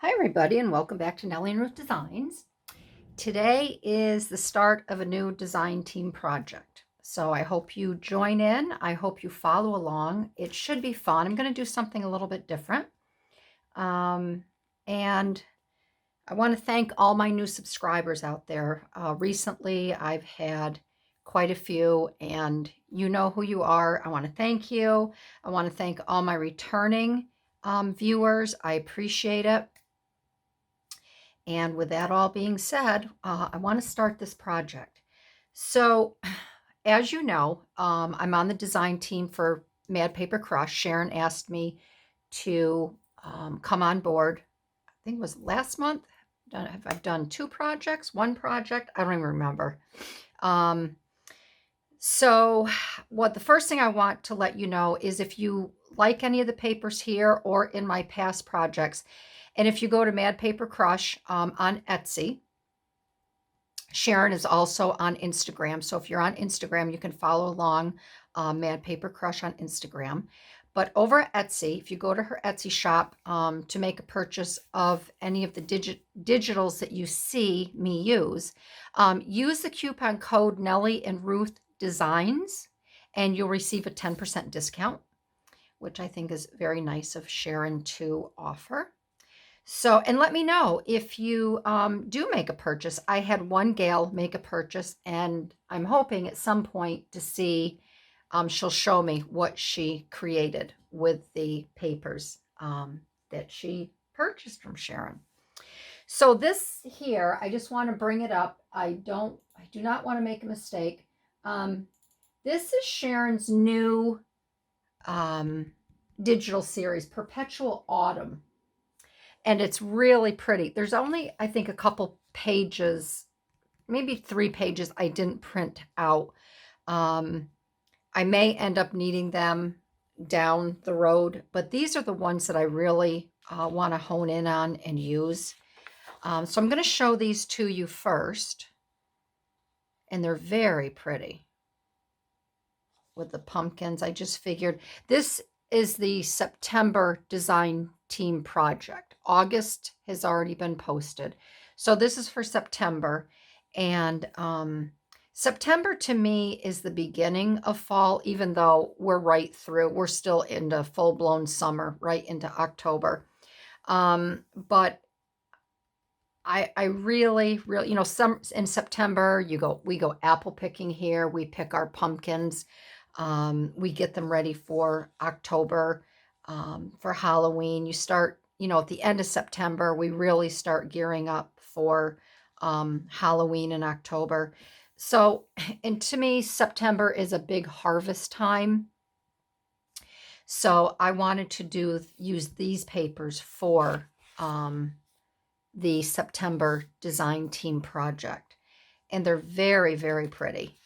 Hi everybody and welcome back to Nellie and Ruth Designs. Today is the start of a new design team project. So I hope you join in. I hope you follow along. It should be fun. I'm going to do something a little bit different. And I want to thank all my new subscribers out there. Recently I've had quite a few and you know who you are. I want to thank you. I want to thank all my returning viewers. I appreciate it. And with that all being said, I want to start this project. So, as you know, I'm on the design team for Mad Paper Crush. Sharon asked me to come on board. I think it was last month. I've done two projects, one project. I don't even remember. So, the first thing I want to let you know is if you like any of the papers here or in my past projects, and if you go to Mad Paper Crush on Etsy, Sharon is also on Instagram. So if you're on Instagram, you can follow along Mad Paper Crush on Instagram. But over at Etsy, if you go to her Etsy shop to make a purchase of any of the digitals that you see me use the coupon code Nellie and Ruth Designs, and you'll receive a 10% discount, which I think is very nice of Sharon to offer. So, and let me know if you do make a purchase. I had one gal make a purchase, and I'm hoping at some point to see, she'll show me what she created with the papers that she purchased from Sharon. So this here, I just want to bring it up. I do not want to make a mistake. This is Sharon's new digital series, Perpetual Autumn. And it's really pretty. There's only, I think, a couple pages, maybe 3 pages I didn't print out. I may end up needing them down the road, but these are the ones that I really want to hone in on and use. So I'm going to show these to you first. And they're very pretty with the pumpkins. I just figured this is the September design team project. August has already been posted. So this is for September. And September to me is the beginning of fall, even though we're right through. We're still into full-blown summer, right into October. But I really, you know, in September, we go apple picking here. We pick our pumpkins. We get them ready for October, for Halloween. You start, you know, at the end of September, we really start gearing up for Halloween in October. So, and to me, September is a big harvest time. So I wanted to use these papers for the September design team project. And they're very, very pretty.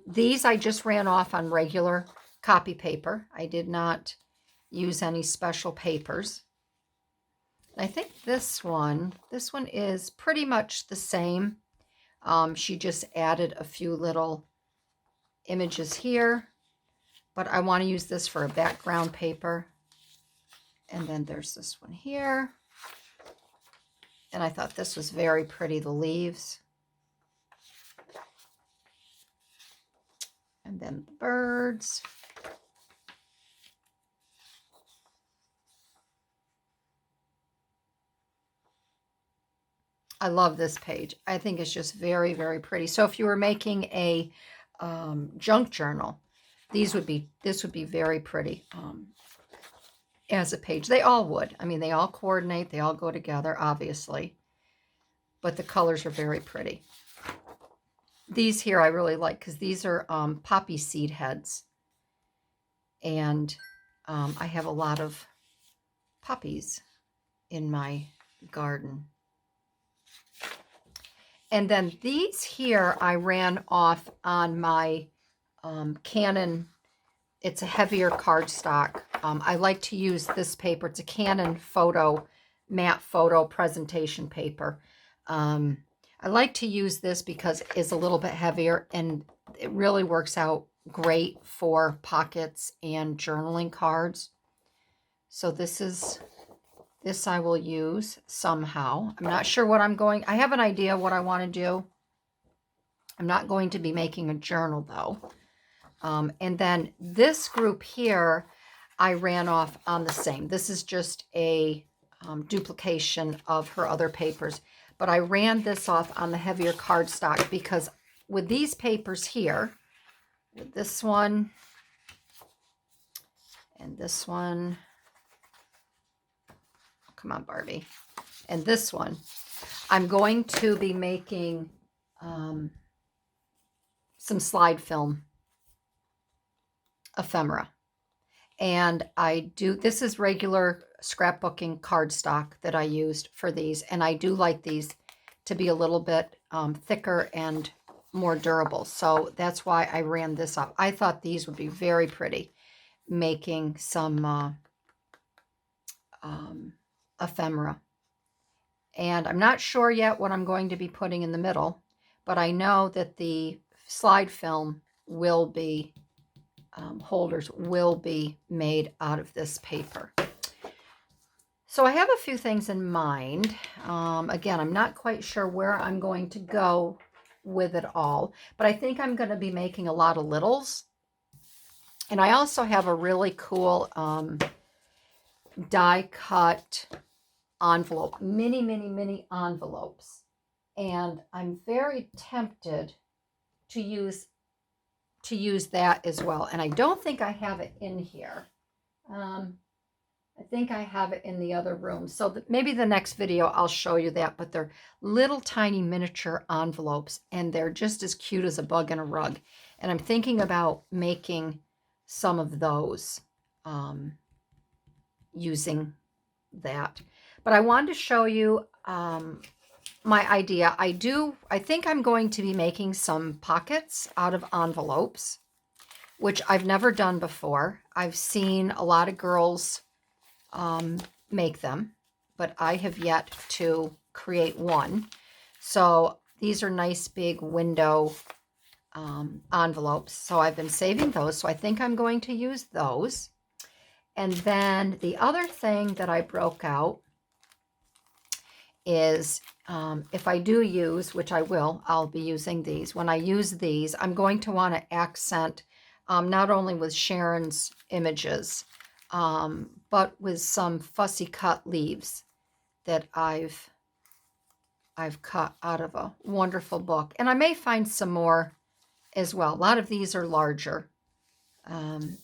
These I just ran off on regular copy paper. I did not use any special papers. I think this one is pretty much the same. She just added a few little images here, but I want to use this for a background paper. And then there's this one here. And I thought this was very pretty, the leaves. And then the birds. I love this page. I think it's just very, very pretty. So if you were making a junk journal, this would be very pretty as a page. They all would. I mean, they all coordinate. They all go together, obviously. But the colors are very pretty. These here I really like because these are poppy seed heads. And I have a lot of poppies in my garden. And then these here I ran off on my Canon. It's a heavier cardstock. I like to use this paper. It's a Canon matte photo presentation paper. I like to use this because it's a little bit heavier and it really works out great for pockets and journaling cards. So this is This I will use somehow. I'm not sure what I'm going. I have an idea what I want to do. I'm not going to be making a journal though. And then this group here, I ran off on the same. This is just a duplication of her other papers. But I ran this off on the heavier cardstock because with these papers here, with this one and this one, oh, come on, Barbie, and this one, I'm going to be making some slide film ephemera. And this is regular scrapbooking cardstock that I used for these. And I do like these to be a little bit thicker and more durable. So that's why I ran this up. I thought these would be very pretty, making some ephemera. And I'm not sure yet what I'm going to be putting in the middle, but I know that the slide film will be holders will be made out of this paper. So I have a few things in mind. Again, I'm not quite sure where I'm going to go with it all, but I think I'm going to be making a lot of littles. And I also have a really cool die cut envelope, mini envelopes. And I'm very tempted to use that as well. And I don't think I have it in here. I think I have it in the other room. So maybe the next video I'll show you that. But they're little tiny miniature envelopes. And they're just as cute as a bug in a rug. And I'm thinking about making some of those using that. But I wanted to show you my idea. I think I'm going to be making some pockets out of envelopes, which I've never done before. I've seen a lot of girls make them, but I have yet to create one. So these are nice big window envelopes. So I've been saving those. So I think I'm going to use those. And then the other thing that I broke out is if I do use, which I will, I'll be using these. When I use these, I'm going to want to accent not only with Sharon's images, but with some fussy cut leaves that I've cut out of a wonderful book. And I may find some more as well. A lot of these are larger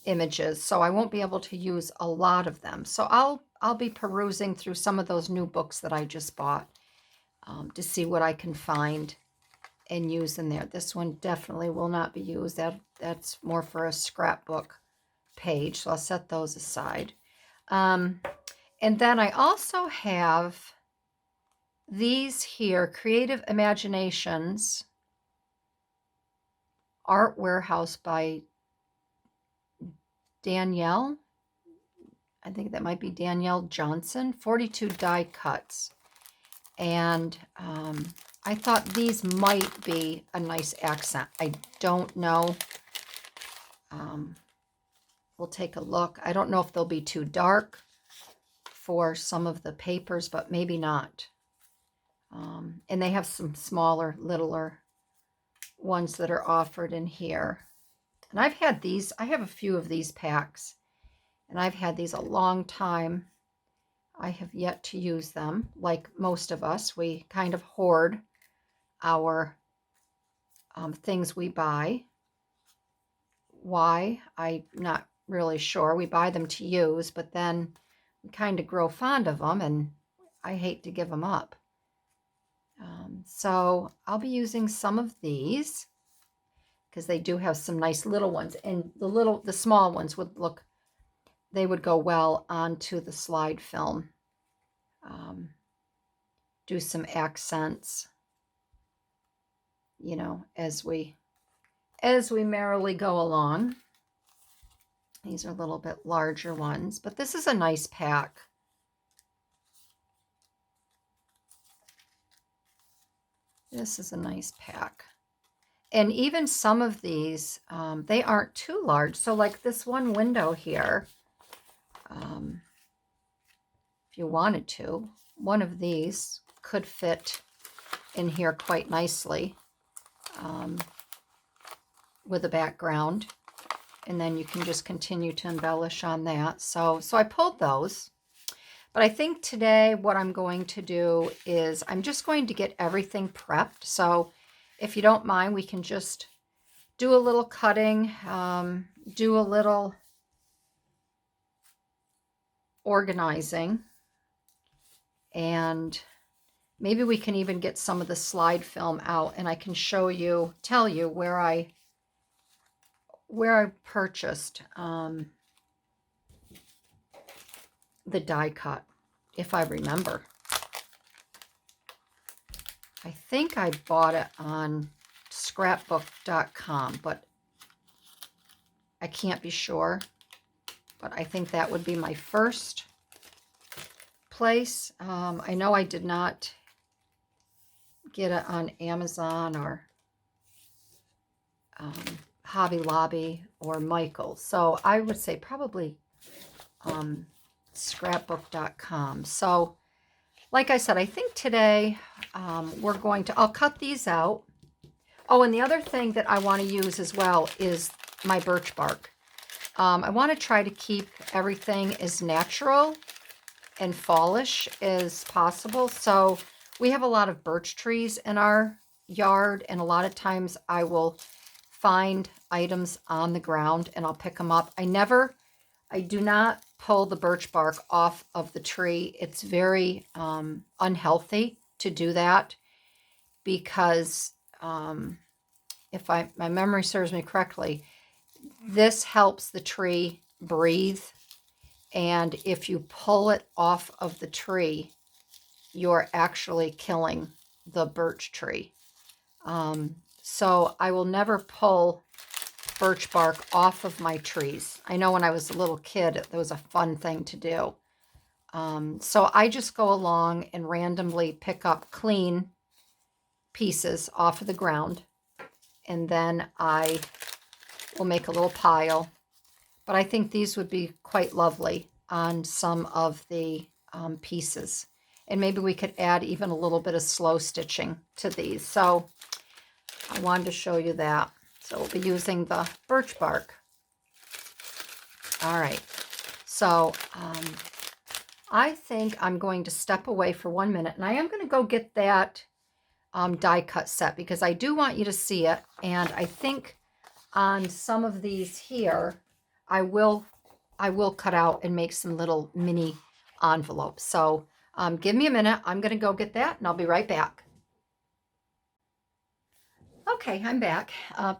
images, so I won't be able to use a lot of them. So I'll be perusing through some of those new books that I just bought to see what I can find and use in there. This one definitely will not be used. That's more for a scrapbook page, so I'll set those aside. And then I also have these here, Creative Imaginations, Art Warehouse by Danielle. I think that might be Danielle Johnson, 42 die cuts. And I thought these might be a nice accent. I don't know. We'll take a look. I don't know if they'll be too dark for some of the papers, but maybe not. And they have some smaller, littler ones that are offered in here. And I've had these. I have a few of these packs. And I've had these a long time. I have yet to use them. Like most of us, we kind of hoard our things we buy. Why? I'm not really sure. We buy them to use, but then we kind of grow fond of them, and I hate to give them up. So I'll be using some of these because they do have some nice little ones, and the small ones would go well onto the slide film. Do some accents, as we merrily go along. These are a little bit larger ones, but this is a nice pack. This is a nice pack. And even some of these, they aren't too large. So like this one window here, if you wanted to. One of these could fit in here quite nicely with a background. And then you can just continue to embellish on that. So I pulled those. But I think today what I'm going to do is I'm just going to get everything prepped. So if you don't mind, we can just do a little cutting, do a little organizing, and maybe we can even get some of the slide film out and I can show you, tell you where I purchased the die cut, if I remember. I think I bought it on scrapbook.com, but I can't be sure. But I think that would be my first place. I know I did not get it on Amazon or Hobby Lobby or Michael's. So I would say probably scrapbook.com. So like I said, I think today we're going to, I'll cut these out. Oh, and the other thing that I want to use as well is my birch bark. I want to try to keep everything as natural and fallish as possible. So we have a lot of birch trees in our yard, and a lot of times I will find items on the ground and I'll pick them up. I do not pull the birch bark off of the tree. It's very unhealthy to do that because if my memory serves me correctly, this helps the tree breathe. And if you pull it off of the tree, you're actually killing the birch tree. So I will never pull birch bark off of my trees. I know when I was a little kid, it was a fun thing to do. So I just go along and randomly pick up clean pieces off of the ground. And then I will make a little pile. But I think these would be quite lovely on some of the pieces. And maybe we could add even a little bit of slow stitching to these. So I wanted to show you that. So we'll be using the birch bark. All right. So I think I'm going to step away for 1 minute. And I am going to go get that die cut set because I do want you to see it. And I think on some of these here, I will cut out and make some little mini envelopes. So give me a minute. I'm going to go get that and I'll be right back. Okay, I'm back.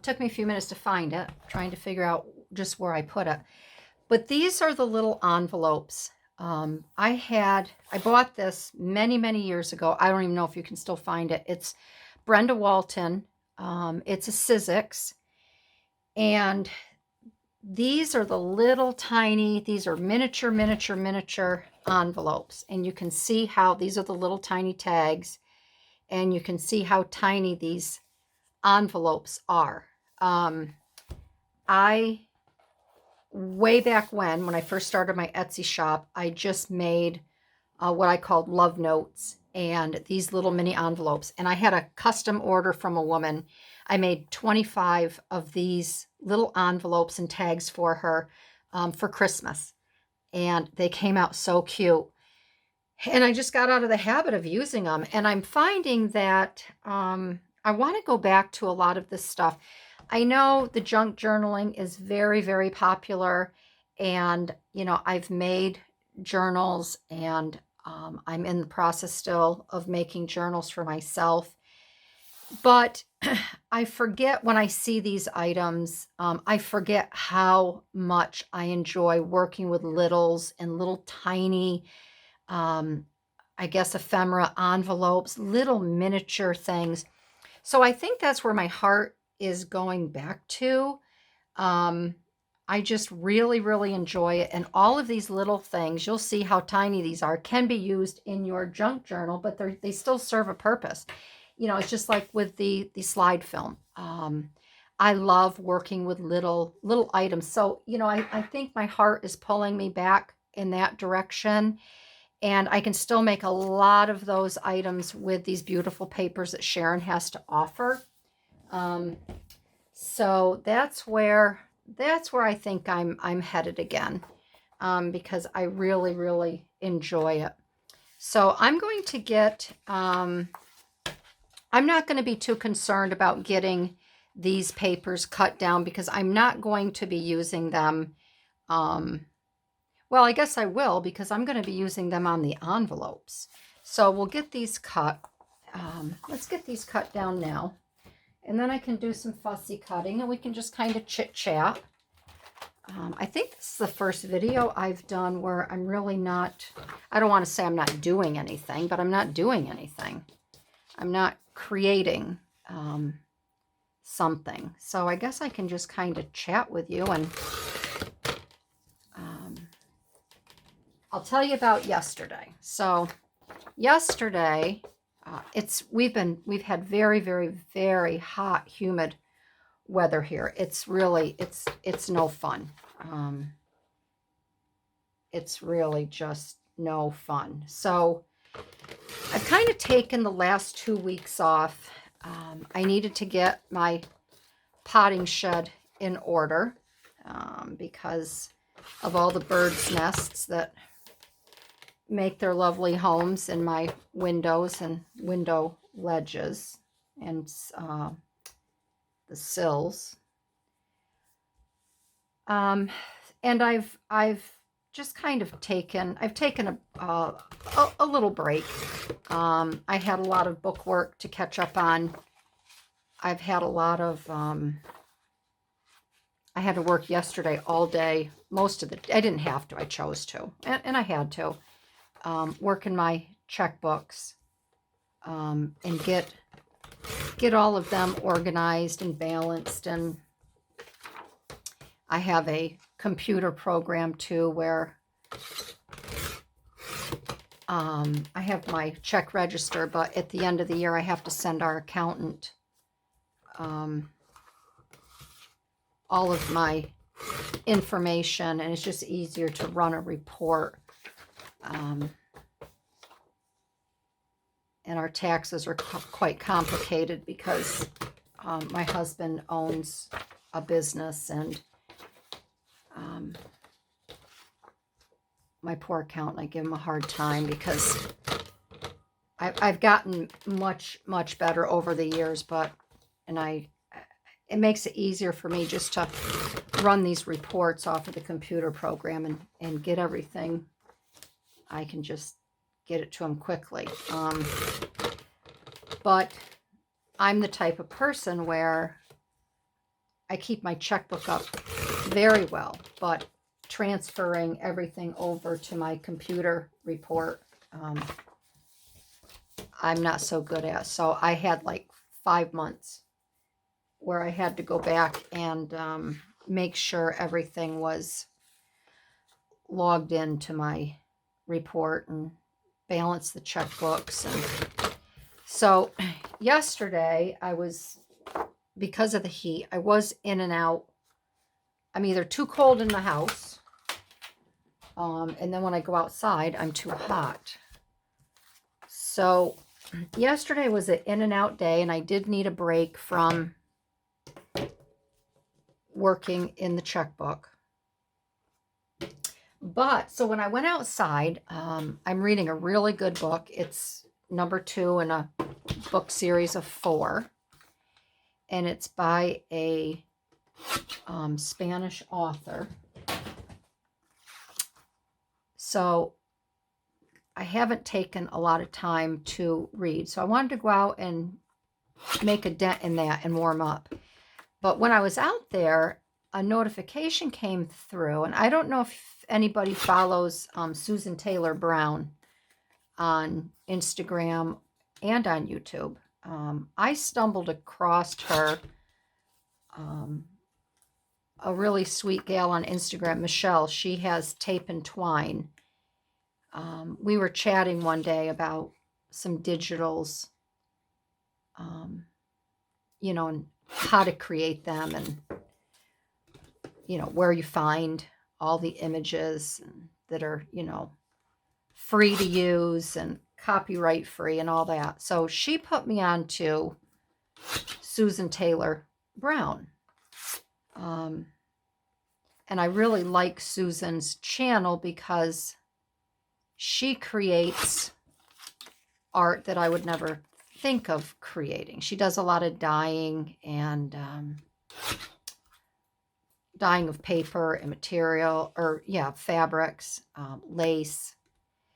Took me a few minutes to find it, trying to figure out just where I put it. But these are the little envelopes. I bought this many, many years ago. I don't even know if you can still find it. It's Brenda Walton. It's a Sizzix. And these are the little tiny, these are miniature envelopes. And you can see how these are the little tiny tags. And you can see how tiny these envelopes are. Way back when I first started my Etsy shop, I just made what I called love notes and these little mini envelopes. And I had a custom order from a woman. I made 25 of these little envelopes and tags for her for Christmas. And they came out so cute. And I just got out of the habit of using them. And I'm finding that I want to go back to a lot of this stuff. I know the junk journaling is very, very popular. And, you know, I've made journals and I'm in the process still of making journals for myself. But I forget when I see these items, I forget how much I enjoy working with littles and little tiny, I guess, ephemera envelopes, little miniature things. So I think that's where my heart is going back to. I just really, really enjoy it. And all of these little things, you'll see how tiny these are, can be used in your junk journal, but they still serve a purpose. You know, it's just like with the slide film. I love working with little items. So, you know, I think my heart is pulling me back in that direction. And I can still make a lot of those items with these beautiful papers that Sharon has to offer. So that's where I think I'm headed again, because I really, really enjoy it. So I'm going to get, I'm not going to be too concerned about getting these papers cut down because I'm not going to be using them. Well, I guess I will because I'm going to be using them on the envelopes. So we'll get these cut. Let's get these cut down now. And then I can do some fussy cutting and we can just kind of chit chat. I think this is the first video I've done where I'm really not, I don't want to say I'm not doing anything, but I'm not doing anything. I'm not creating something. So I guess I can just kind of chat with you, and I'll tell you about yesterday. So yesterday, we've had very, very, very hot, humid weather here. It's really, it's no fun. It's really just no fun. So I've kind of taken the last 2 weeks off. I needed to get my potting shed in order because of all the birds' nests that make their lovely homes in my windows and window ledges and the sills. And I've just kind of taken a little break. I had a lot of book work to catch up on. I've had a lot of I had to work yesterday all day. I didn't have to, I chose to, and I had to work in my checkbooks and get all of them organized and balanced. And I have a computer program too where I have my check register, but at the end of the year I have to send our accountant all of my information, and it's just easier to run a report. And our taxes are quite complicated because my husband owns a business, and my poor accountant, I give him a hard time because I've gotten much, much better over the years, it makes it easier for me just to run these reports off of the computer program and get everything. I can just get it to him quickly. But I'm the type of person where I keep my checkbook up very well, but transferring everything over to my computer report, I'm not so good at. So I had like 5 months where I had to go back and make sure everything was logged into my report and balance the checkbooks. And so yesterday because of the heat, I was in and out. I'm either too cold in the house, and then when I go outside, I'm too hot. So yesterday was an in and out day, and I did need a break from working in the checkbook. But so when I went outside, I'm reading a really good book. It's number 2 in a book series of 4, and it's by a Spanish author. So I haven't taken a lot of time to read, so I wanted to go out and make a dent in that and warm up. But when I was out there, a notification came through, and I don't know if anybody follows Susan Taylor Brown on Instagram and on YouTube. I stumbled across her, a really sweet gal on Instagram, Michelle. She has Tape and Twine. We were chatting one day about some digitals, and how to create them, and where you find all the images that are free to use and copyright free and all that. So she put me on to Susan Taylor Brown. And I really like Susan's channel because she creates art that I would never think of creating. She does a lot of dyeing and dyeing of paper and material, or yeah, fabrics, lace.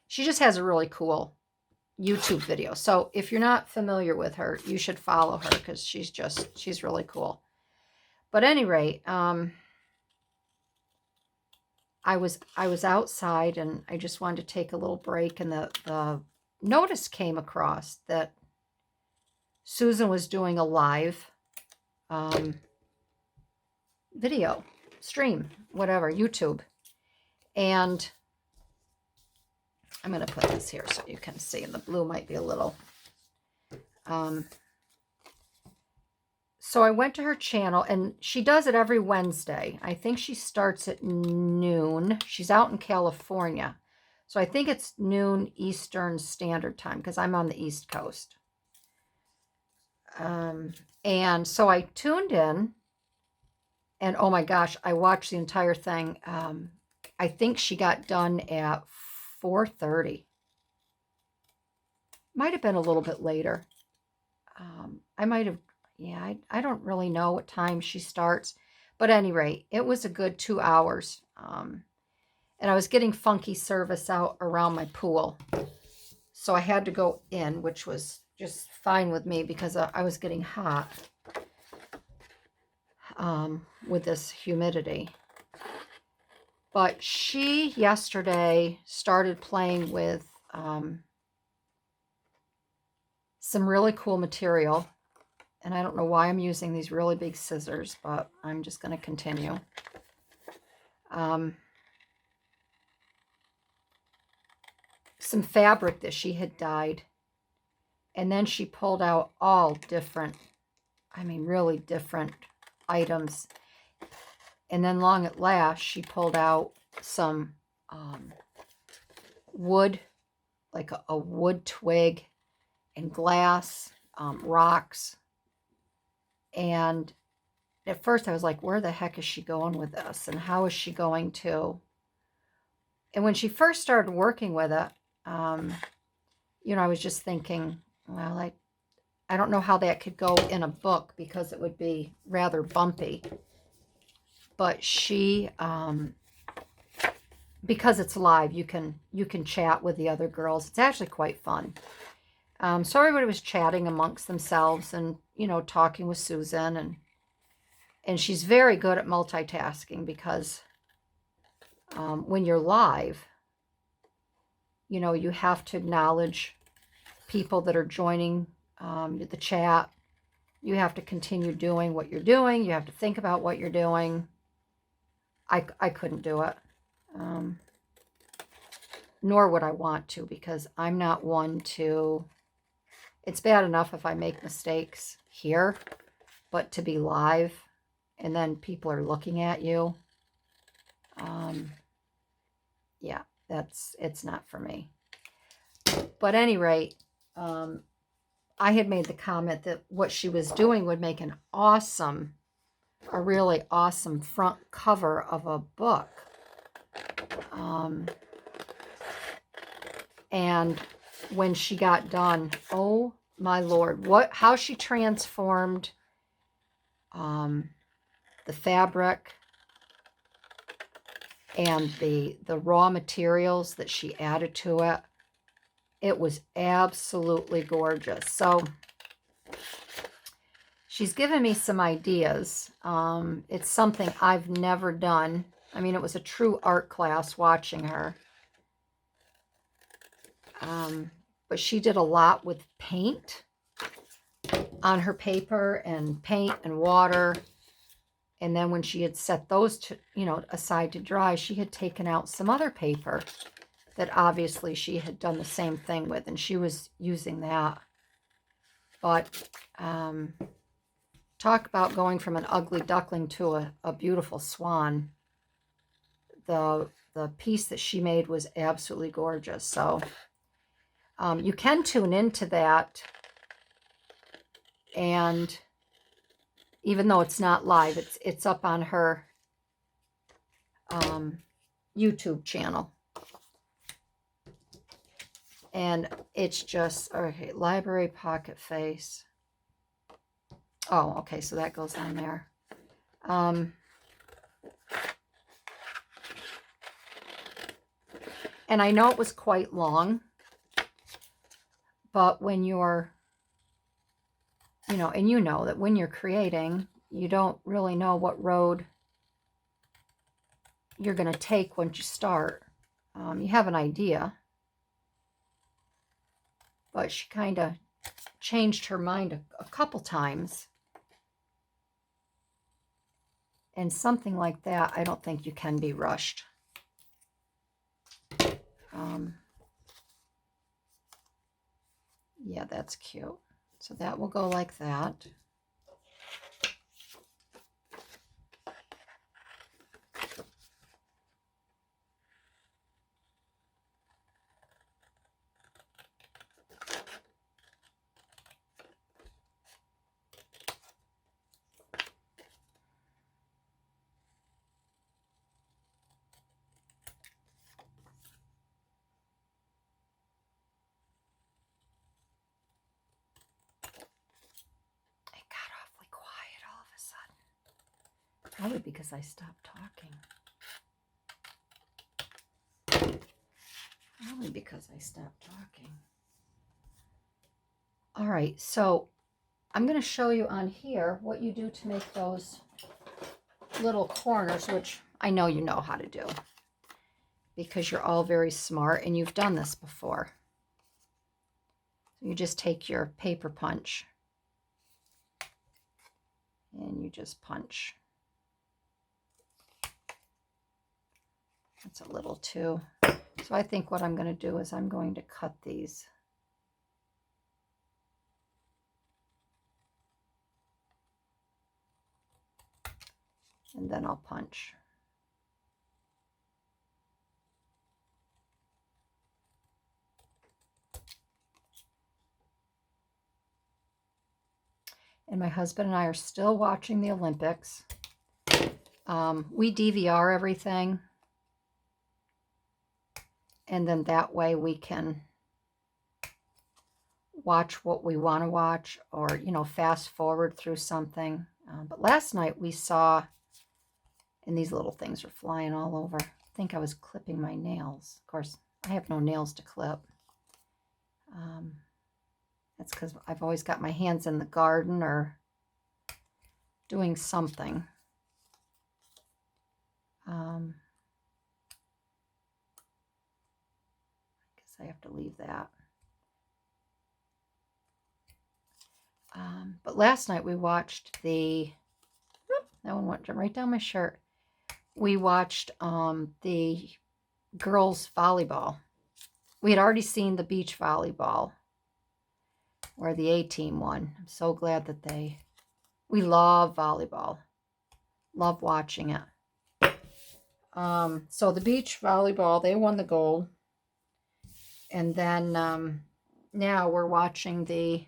She just has a really cool YouTube video. So if you're not familiar with her, you should follow her because she's really cool. But at any rate, I was outside and I just wanted to take a little break, and the notice came across that Susan was doing a live video stream, whatever, YouTube. And I'm going to put this here so you can see, and the blue might be a little. So I went to her channel, and she does it every Wednesday. I think she starts at noon. She's out in California. So I think it's noon Eastern Standard Time because I'm on the East Coast. And so I tuned in, and oh my gosh, I watched the entire thing. I think she got done at 4:30. Might have been a little bit later. I might have, yeah, I don't really know what time she starts. But at any rate, it was a good 2 hours. And I was getting funky service out around my pool. So I had to go in, which was just fine with me because I was getting hot with this humidity. But she yesterday started playing with some really cool material. And I don't know why I'm using these really big scissors, but I'm just going to continue. Some fabric that she had dyed. And then she pulled out all different, I mean, really different items. And then long at last, she pulled out some wood, like a wood twig, and glass, rocks. And at first I was like, where the heck is she going with this? And how is she going to? And when she first started working with it, you know, I was just thinking, well, I don't know how that could go in a book because it would be rather bumpy. But she, because it's live, you can chat with the other girls. It's actually quite fun. So everybody was chatting amongst themselves and, you know, talking with Susan. And she's very good at multitasking because when you're live, you know, you have to acknowledge people that are joining the chat. You have to continue doing what you're doing. You have to think about what you're doing. I couldn't do it. Nor would I want to, because I'm not one to... It's bad enough if I make mistakes here, but to be live and then people are looking at you, yeah, it's not for me. But at any rate, I had made the comment that what she was doing would make a really awesome front cover of a book. And when she got done, oh my Lord, how she transformed the fabric and the raw materials that she added to it. It was absolutely gorgeous. So she's given me some ideas. It's something I've never done. I mean, it was a true art class watching her. But she did a lot with paint on her paper, and paint and water. And then when she had set those aside to dry, she had taken out some other paper that obviously she had done the same thing with, and she was using that. But talk about going from an ugly duckling to a beautiful swan. The the piece that she made was absolutely gorgeous. So you can tune into that, and even though it's not live, it's up on her YouTube channel. And it's just, okay, library pocket face. Oh, okay, so that goes on there. And I know it was quite long, but when you're, you know, and you know that when you're creating, you don't really know what road you're going to take once you start. You have an idea, but she kind of changed her mind a couple times. And something like that, I don't think you can be rushed. Yeah, that's cute. So that will go like that. Probably because I stopped talking. Probably because I stopped talking. All right, so I'm going to show you on here what you do to make those little corners, which I know you know how to do because you're all very smart and you've done this before. So you just take your paper punch and you just punch. That's a little too. So I think what I'm going to do is I'm going to cut these. And then I'll punch. And my husband and I are still watching the Olympics. We DVR everything. And then that way we can watch what we want to watch, or, you know, fast forward through something. But last night we saw, and these little things are flying all over. I think I was clipping my nails. Of course, I have no nails to clip. That's because I've always got my hands in the garden or doing something. I guess I have to leave that. But last night we watched the, that one went right down my shirt. We watched the girls volleyball. We had already seen the beach volleyball where the A team won. I'm so glad that we love volleyball. Love watching it. So the beach volleyball, they won the gold. And then now we're watching the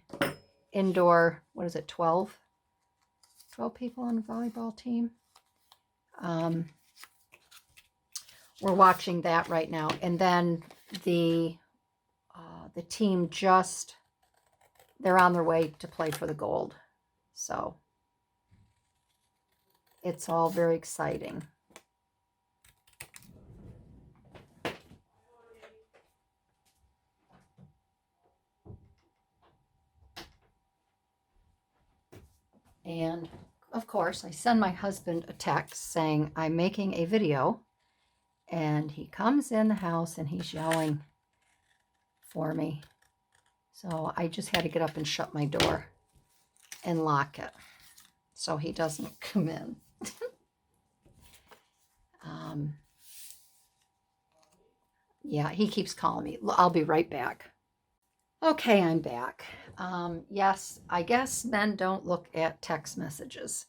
indoor, what is it, 12 people on the volleyball team. We're watching that right now. And then the team just, they're on their way to play for the gold. So it's all very exciting. And of course, I send my husband a text saying I'm making a video, and he comes in the house and he's yelling for me. So I just had to get up and shut my door and lock it so he doesn't come in. Yeah, he keeps calling me. I'll be right back. Okay, I'm back. Yes, I guess men don't look at text messages.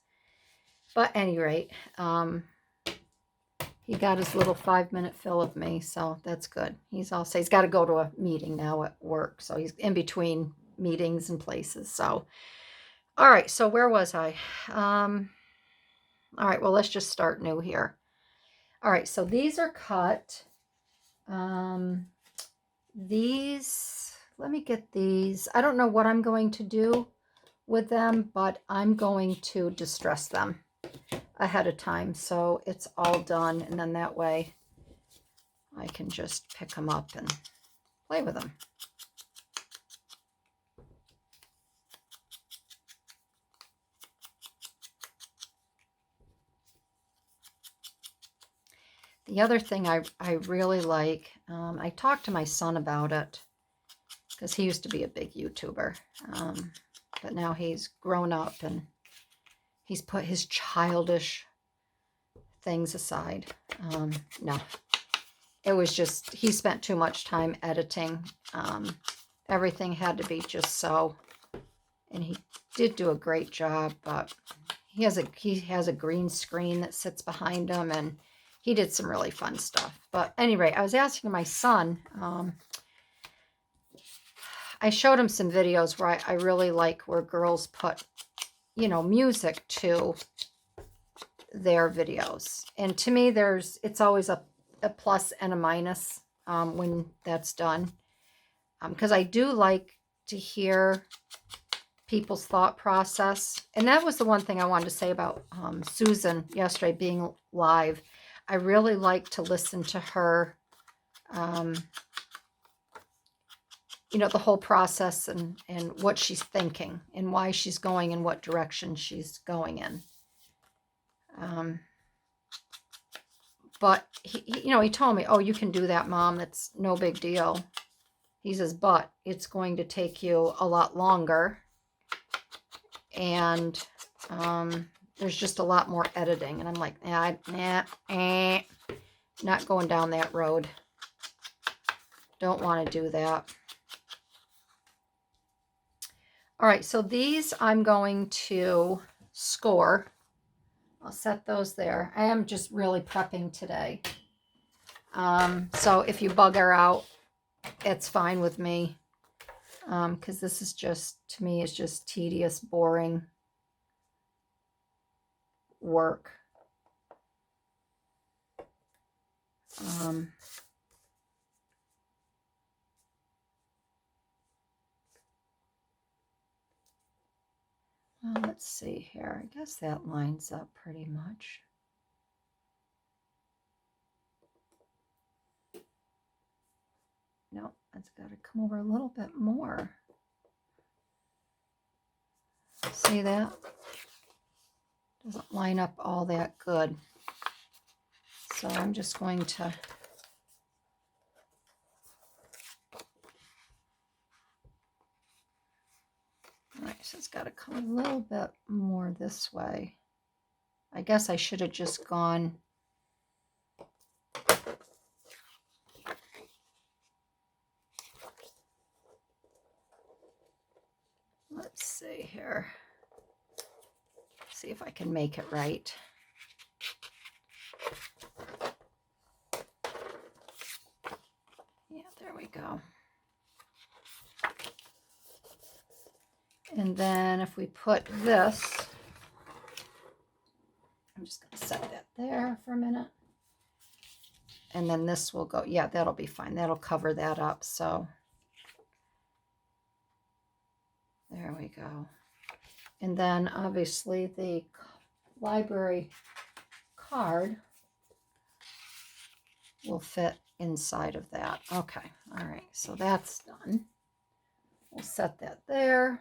But at any rate, He got his little 5-minute fill of me, so that's good. He's got to go to a meeting now at work, so he's in between meetings and places. So, all right, so where was I? All right, well, let's just start new here. All right, so these are cut. These, let me get these. I don't know what I'm going to do with them, but I'm going to distress them ahead of time so it's all done, and then that way I can just pick them up and play with them. The other thing I really like, I talked to my son about it because he used to be a big YouTuber, but now he's grown up and he's put his childish things aside. No, it was just, he spent too much time editing. Everything had to be just so, and he did do a great job, but he has a green screen that sits behind him, and he did some really fun stuff. But anyway, I was asking my son, I showed him some videos where I really like where girls put, music to their videos. And to me, it's always a plus and a minus when that's done. Because I do like to hear people's thought process. And that was the one thing I wanted to say about Susan yesterday being live. I really like to listen to her, the whole process and what she's thinking and why she's going in what direction she's going in. But he told me, "Oh, you can do that, Mom. It's no big deal." He says, "But it's going to take you a lot longer, and there's just a lot more editing." And I'm like, not going down that road. Don't want to do that. All right, so these I'm going to score. I'll set those there. I am just really prepping today. So if you bugger out, it's fine with me. Because this is just, to me, it's just tedious, boring work. Well, let's see here. I guess that lines up pretty much. No, that's got to come over a little bit more. See that? Doesn't line up all that good. So I'm just going to all right, so it's got to come a little bit more this way. I guess I should have just gone let's see here. See if I can make it right. Yeah, there we go. And then if we put this, I'm just going to set that there for a minute. And then this will go, yeah, that'll be fine. That'll cover that up. So there we go. And then obviously the library card will fit inside of that. Okay. All right. So that's done. We'll set that there.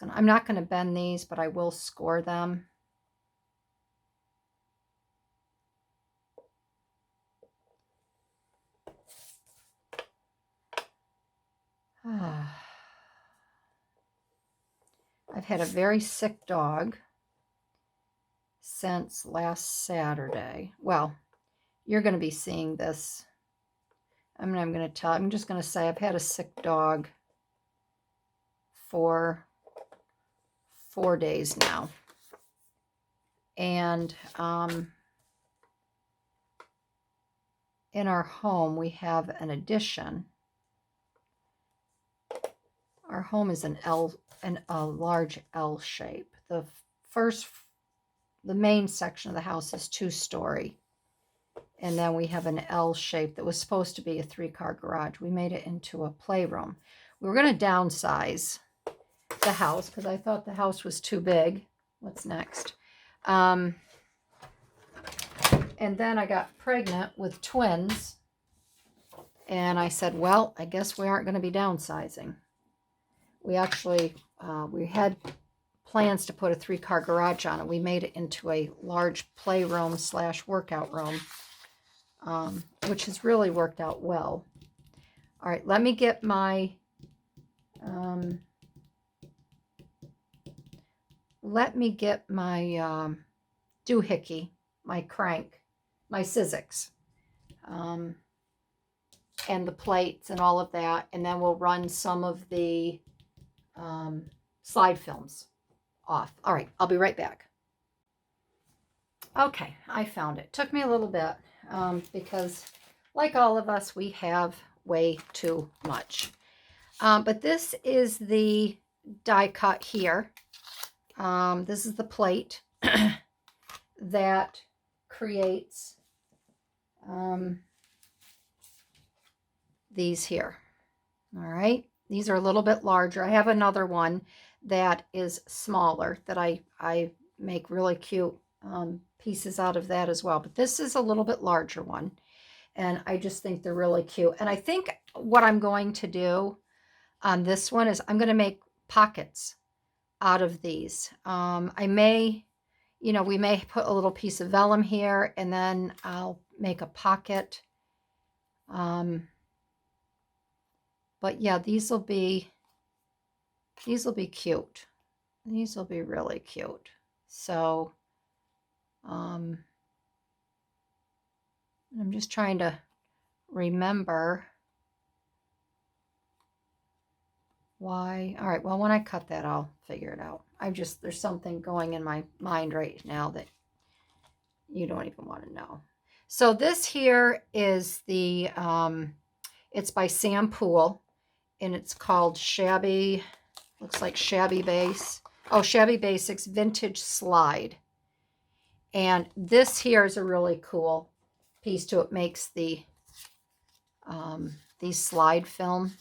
And I'm not going to bend these, but I will score them. I've had a very sick dog since last Saturday. Well, you're going to be seeing this. I'm just going to say I've had a sick dog for 4 days now. And in our home, we have an addition. Our home is a large L shape. The main section of the house is 2-story. And then we have an L shape that was supposed to be a 3-car garage. We made it into a playroom. We were going to downsize the house because I thought the house was too big. What's next? And then I got pregnant with twins. And I said, well, I guess we aren't going to be downsizing. We actually, we had plans to put a 3-car garage on it. We made it into a large playroom / workout room, which has really worked out well. All right, let me get my, doohickey, my crank, my Sizzix, and the plates and all of that, and then we'll run some of the slide films off. All right, I'll be right back. Okay, I found it. Took me a little bit because, like all of us, we have way too much. But this is the die cut here. This is the plate that creates these here. All right, these are a little bit larger. I have another one that is smaller that I make really cute pieces out of that as well. But this is a little bit larger one, and I just think they're really cute. And I think what I'm going to do on this one is I'm going to make pockets out of these. I may, we may put a little piece of vellum here, and then I'll make a pocket. But yeah, these will be cute. These will be really cute. So, I'm just trying to remember why. All right, well, when I cut that, I'll figure it out. There's something going in my mind right now that you don't even want to know. So this here is the, it's by Sam Poole, and it's called Shabby, looks like Shabby Basics Vintage Slide. And this here is a really cool piece too. It makes the these slide film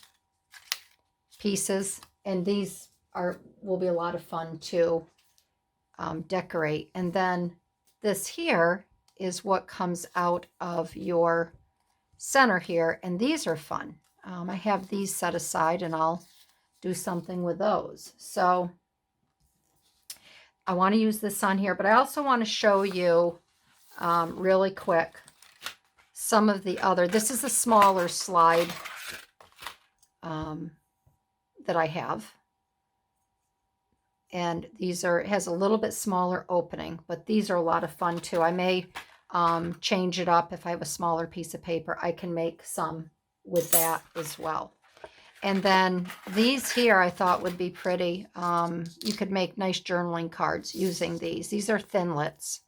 pieces, and these will be a lot of fun to decorate. And then this here is what comes out of your center here, and these are fun. I have these set aside, and I'll do something with those. So I want to use this on here, but I also want to show you really quick some of the other. This is a smaller slide that I have, and it has a little bit smaller opening, but these are a lot of fun too. I may change it up. If I have a smaller piece of paper, I can make some with that as well. And then these here I thought would be pretty. You could make nice journaling cards using these. These are thinlits,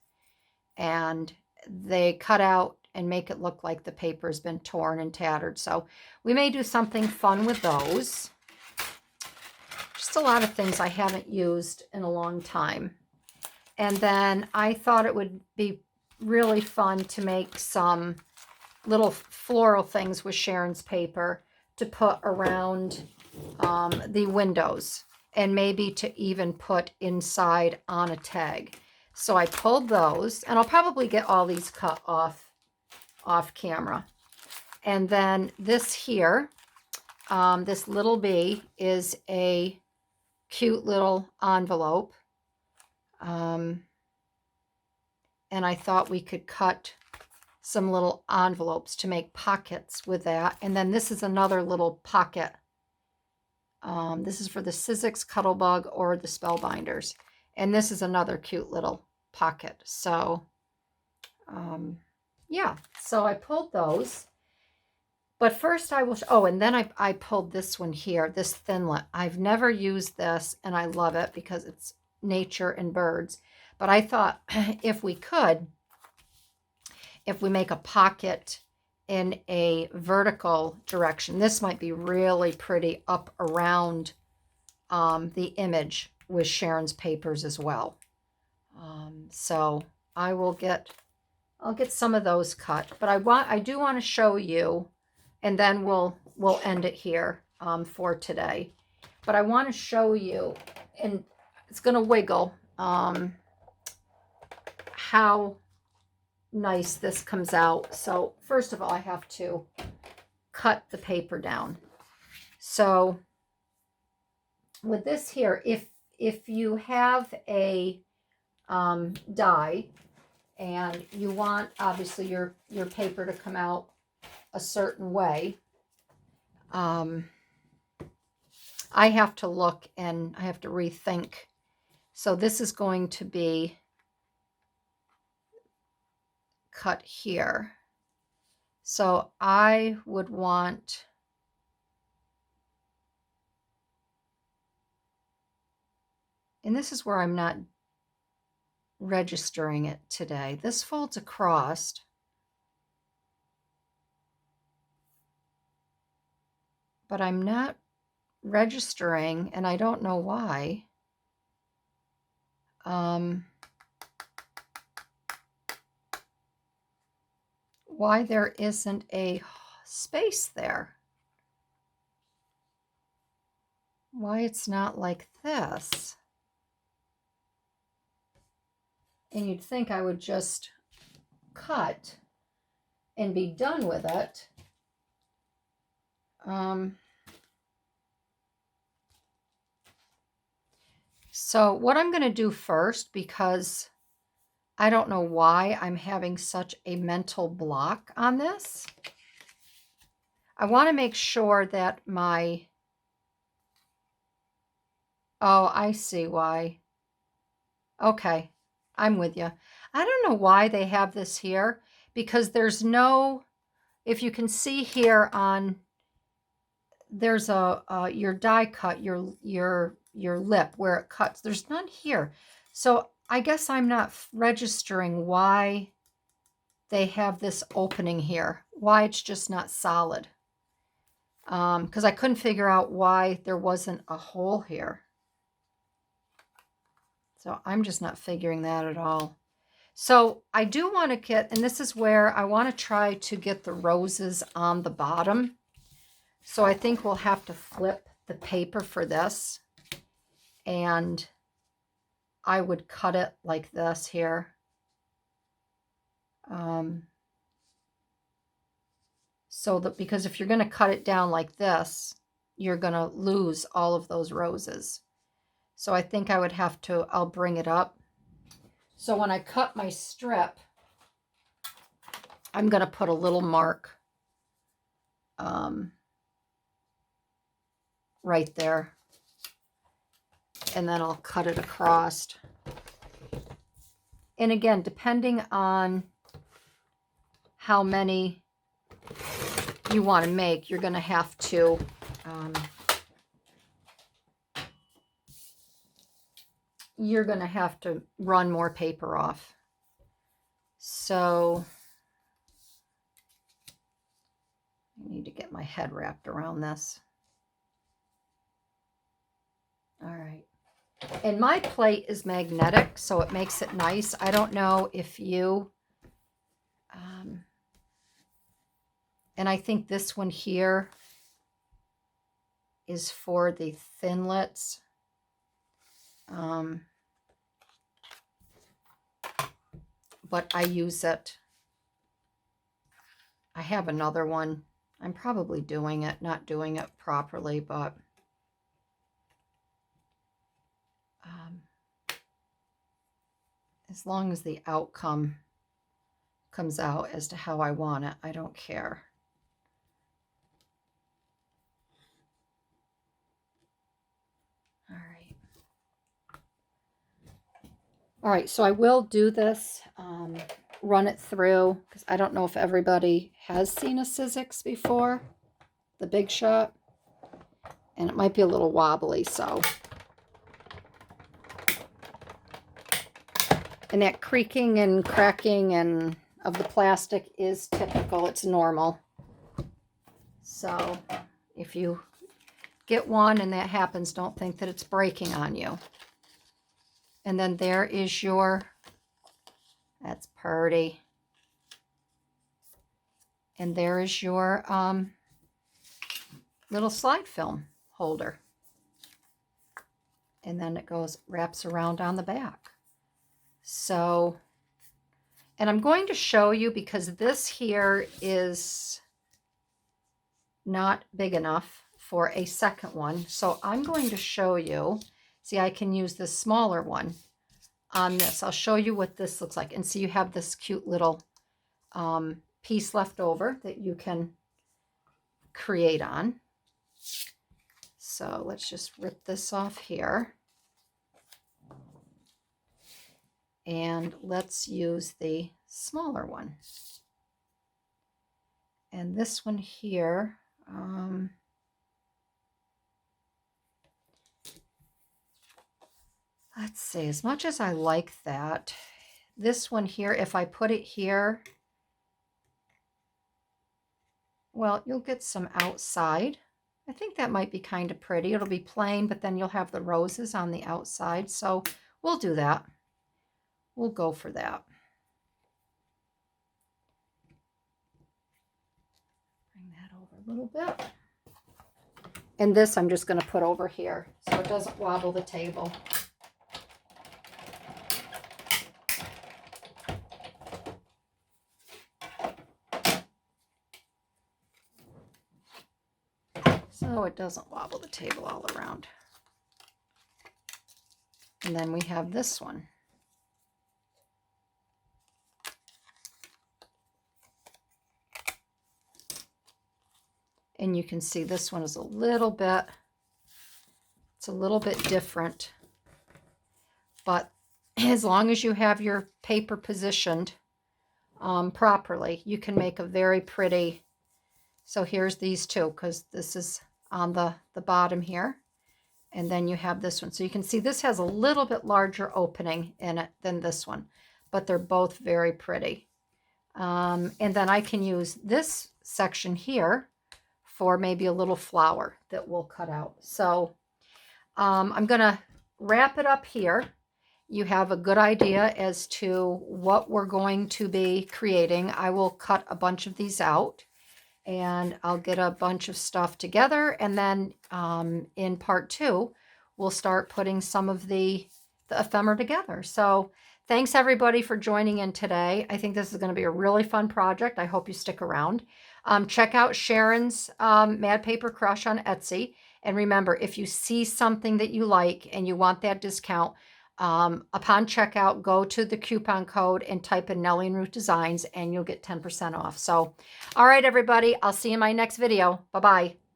and they cut out and make it look like the paper has been torn and tattered. So we may do something fun with those. Just a lot of things I haven't used in a long time. And then I thought it would be really fun to make some little floral things with Sharon's paper to put around the windows, and maybe to even put inside on a tag. So I pulled those, and I'll probably get all these cut off camera. And then this here, this little bee is a cute little envelope. And I thought we could cut some little envelopes to make pockets with that. And then this is another little pocket. This is for the Sizzix Cuttlebug or the Spellbinders. And this is another cute little pocket. So, yeah. So I pulled those. But first I will, and then I pulled this one here, this thinlet. I've never used this, and I love it because it's nature and birds. But I thought if we make a pocket in a vertical direction, this might be really pretty up around the image with Sharon's papers as well. So I'll get some of those cut, but I do want to show you, and then we'll end it here for today. But I want to show you, and it's going to wiggle, how nice this comes out. So first of all, I have to cut the paper down. So with this here, if you have a die and you want obviously your paper to come out a certain way, I have to look and I have to rethink. So this is going to be cut here. So I would want, and this is where I'm not registering it today. This folds across. But I'm not registering, and I don't know why. Why there isn't a space there. Why it's not like this. And you'd think I would just cut and be done with it. So what I'm going to do first, because I don't know why I'm having such a mental block on this, I want to make sure that my, oh, I see why. Okay, I'm with you. I don't know why they have this here, because there's no, if you can see here on, there's a your die cut, your lip where it cuts. There's none here. So I guess I'm not registering why they have this opening here, why it's just not solid. Because I couldn't figure out why there wasn't a hole here. So I'm just not figuring that at all. So I do want to get, and this is where I want to try to get the roses on the bottom. So I think we'll have to flip the paper for this. And I would cut it like this here. So that, because if you're going to cut it down like this, you're going to lose all of those roses. So I think I would have to, I'll bring it up. So when I cut my strip, I'm going to put a little mark right there. And then I'll cut it across. And again, depending on how many you want to make, you're going to have to run more paper off. So I need to get my head wrapped around this. All right. And my plate is magnetic, so it makes it nice. I don't know if you, and I think this one here is for the thinlits. But I use it. I have another one. I'm probably doing it, not doing it properly, but as long as the outcome comes out as to how I want it, I don't care. All right. All right, so I will do this, run it through, because I don't know if everybody has seen a Sizzix before, the Big Shot, and it might be a little wobbly, so. And that creaking and cracking and of the plastic is typical. It's normal. So if you get one and that happens, don't think that it's breaking on you. And then there is your, that's pretty. And there is your little slide film holder. And then it goes, wraps around on the back. So, and I'm going to show you because this here is not big enough for a second one. So I'm going to show you, see, I can use this smaller one on this. I'll show you what this looks like. And see, you have this cute little piece left over that you can create on. So let's just rip this off here. And let's use the smaller one. And this one here, let's see, as much as I like that, this one here, if I put it here, well, you'll get some outside. I think that might be kind of pretty. It'll be plain, but then you'll have the roses on the outside. So we'll do that. We'll go for that. Bring that over a little bit. And this I'm just going to put over here so it doesn't wobble the table. So it doesn't wobble the table all around. And then we have this one. And you can see this one is a little bit, it's a little bit different. But as long as you have your paper positioned properly, you can make a very pretty, so here's these two, because this is on the bottom here. And then you have this one. So you can see this has a little bit larger opening in it than this one, but they're both very pretty. And then I can use this section here for maybe a little flower that we'll cut out. So I'm going to wrap it up here. You have a good idea as to what we're going to be creating. I will cut a bunch of these out and I'll get a bunch of stuff together. And then in part 2, we'll start putting some of the ephemera together. So thanks everybody for joining in today. I think this is going to be a really fun project. I hope you stick around. Check out Sharon's Mad Paper Crush on Etsy. And remember, if you see something that you like and you want that discount, upon checkout, go to the coupon code and type in Nellie and Ruth Designs and you'll get 10% off. So, all right, everybody, I'll see you in my next video. Bye-bye.